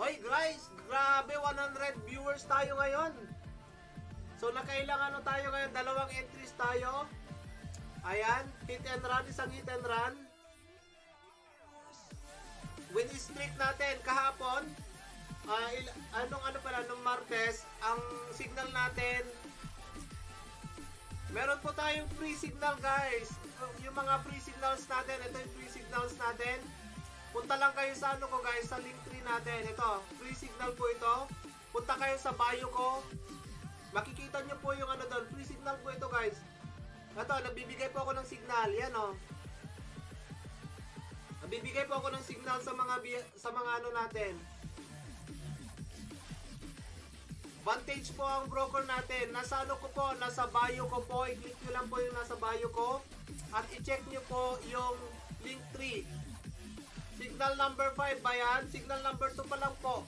Hoy guys, grabe 100 viewers tayo ngayon. So nakailangan tayo ngayon, 2 entries tayo. Ayan, hit and run, isang hit and run. Win streak natin kahapon. Nung Martes, ang signal natin, meron po tayong free signal guys. Yung mga free signals natin, ito yung free signals natin. Punta lang kayo sa ko guys, sa link tree natin. Ito, free signal po ito. Punta kayo sa bio ko. Makikita nyo po yung doon. Free signal po ito guys. Ito, nagbibigay po ako ng signal. Yan o. Nagbibigay po ako ng signal sa mga natin. Vantage po ang broker natin. Nasa ko po, nasa bio ko po. I-click nyo lang po yung nasa bio ko. At i-check nyo po yung link tree. Signal number 5 ba yan? Signal number 2 pa lang po.